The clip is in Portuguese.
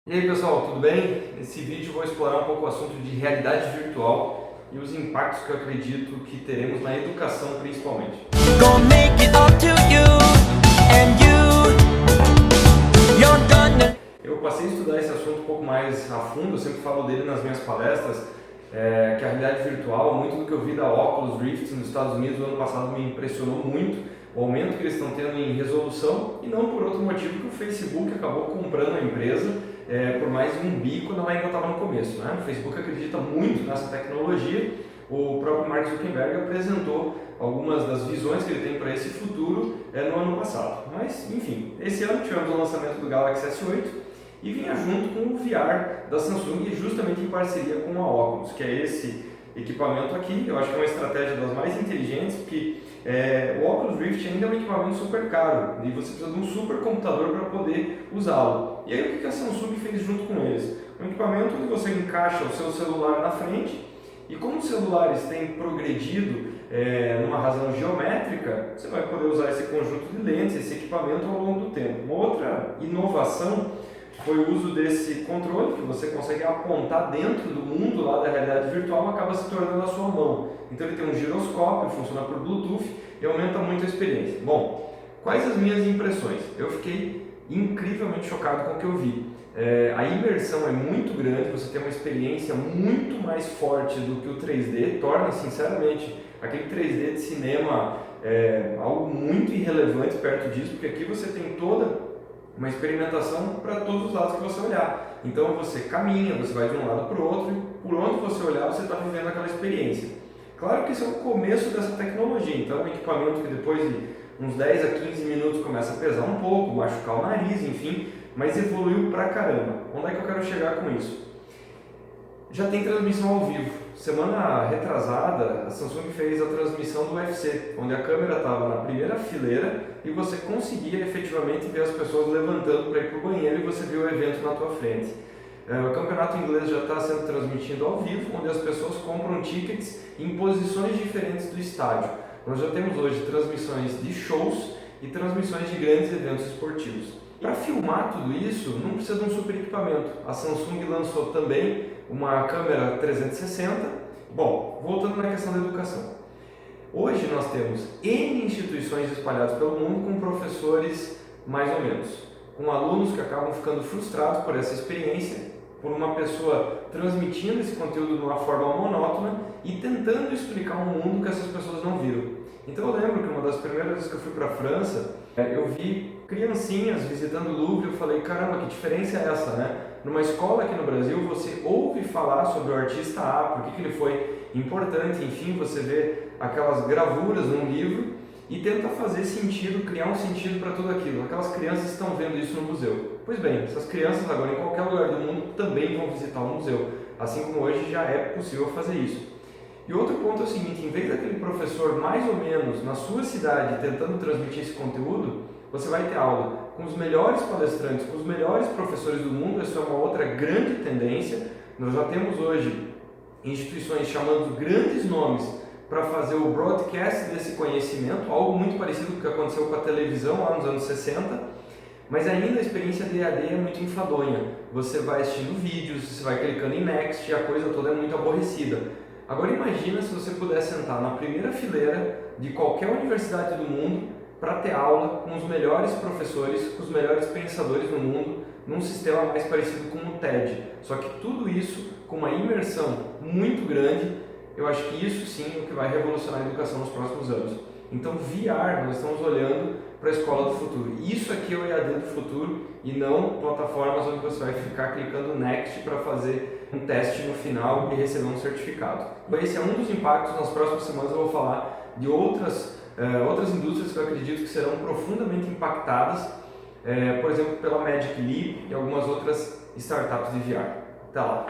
E aí pessoal, tudo bem? Nesse vídeo eu vou explorar um pouco o assunto de realidade virtual e os impactos que eu acredito que teremos na educação principalmente. Eu passei a estudar esse assunto um pouco mais a fundo, eu sempre falo dele nas minhas palestras, que a realidade virtual, muito do que eu vi da Oculus Rift nos Estados Unidos no ano passado me impressionou muito, o aumento que eles estão tendo em resolução e não por outro motivo que o Facebook acabou comprando a empresa por mais de $1 bi quando ela ainda estava no começo. Né? O Facebook acredita muito nessa tecnologia, o próprio Mark Zuckerberg apresentou algumas das visões que ele tem para esse futuro no ano passado. Mas, enfim, esse ano tivemos o lançamento do Galaxy S8 e vinha junto com o VR da Samsung, justamente em parceria com a Oculus, que é esse equipamento aqui. Eu acho que é uma estratégia das mais inteligentes, porque o Oculus Rift ainda é um equipamento super caro e você precisa de um super computador para poder usá-lo. E aí o que a Samsung fez junto com eles? Um equipamento onde você encaixa o seu celular na frente e como os celulares têm progredido numa razão geométrica, você vai poder usar esse conjunto de lentes, esse equipamento ao longo do tempo. Uma outra inovação foi o uso desse controle que você consegue apontar dentro do mundo lá da realidade virtual, acaba se tornando a sua mão. Então ele tem um giroscópio, funciona por Bluetooth e aumenta muito a experiência. Bom, quais as minhas impressões? Eu fiquei incrivelmente chocado com o que eu vi. A imersão é muito grande, você tem uma experiência muito mais forte do que o 3D, torna sinceramente aquele 3D de cinema algo muito irrelevante perto disso, porque aqui você tem toda uma experimentação para todos os lados que você olhar. Então você caminha, você vai de um lado para o outro e por onde você olhar você está vivendo aquela experiência. Claro que esse é o começo dessa tecnologia, então é um equipamento que depois de uns 10 a 15 minutos começa a pesar um pouco, machucar o nariz, enfim, mas evoluiu pra caramba. Onde é que eu quero chegar com isso? Já tem transmissão ao vivo. Semana retrasada, a Samsung fez a transmissão do UFC, onde a câmera estava na primeira fileira e você conseguia efetivamente ver as pessoas levantando para ir para o banheiro e você viu o evento na tua frente. O campeonato inglês já está sendo transmitido ao vivo, onde as pessoas compram tickets em posições diferentes do estádio. Nós já temos hoje transmissões de shows e transmissões de grandes eventos esportivos. Para filmar tudo isso, não precisa de um super equipamento. A Samsung lançou também uma câmera 360. Bom, voltando na questão da educação. Hoje nós temos N instituições espalhadas pelo mundo com professores mais ou menos, com alunos que acabam ficando frustrados por essa experiência, por uma pessoa transmitindo esse conteúdo de uma forma monótona e tentando explicar um mundo que essas pessoas não viram. Então eu lembro que uma das primeiras vezes que eu fui para a França, eu vi criancinhas visitando o Louvre e eu falei, caramba, que diferença é essa, né? Numa escola aqui no Brasil, você ouve falar sobre o artista A, por que ele foi importante, enfim, você vê aquelas gravuras num livro e tenta fazer sentido, criar um sentido para tudo aquilo. Aquelas crianças estão vendo isso no museu. Pois bem, essas crianças agora em qualquer lugar do mundo também vão visitar o museu, assim como hoje já é possível fazer isso. E outro ponto é o seguinte, em vez daquele professor mais ou menos na sua cidade tentando transmitir esse conteúdo, você vai ter aula com os melhores palestrantes, com os melhores professores do mundo. Essa é uma outra grande tendência. Nós já temos hoje instituições chamando grandes nomes para fazer o broadcast desse conhecimento, algo muito parecido com o que aconteceu com a televisão lá nos anos 60, mas ainda a experiência de EAD é muito enfadonha. Você vai assistindo vídeos, você vai clicando em next e a coisa toda é muito aborrecida. Agora imagina se você pudesse sentar na primeira fileira de qualquer universidade do mundo para ter aula com os melhores professores, com os melhores pensadores do mundo, num sistema mais parecido com o TED. Só que tudo isso com uma imersão muito grande, eu acho que isso sim é o que vai revolucionar a educação nos próximos anos. Então VR, nós estamos olhando para a escola do futuro. Isso aqui é o EAD do futuro e não plataformas onde você vai ficar clicando next para fazer um teste no final e receber um certificado. Esse é um dos impactos. Nas próximas semanas eu vou falar de outras indústrias que eu acredito que serão profundamente impactadas, por exemplo, pela Magic Leap e algumas outras startups de VR. Até lá!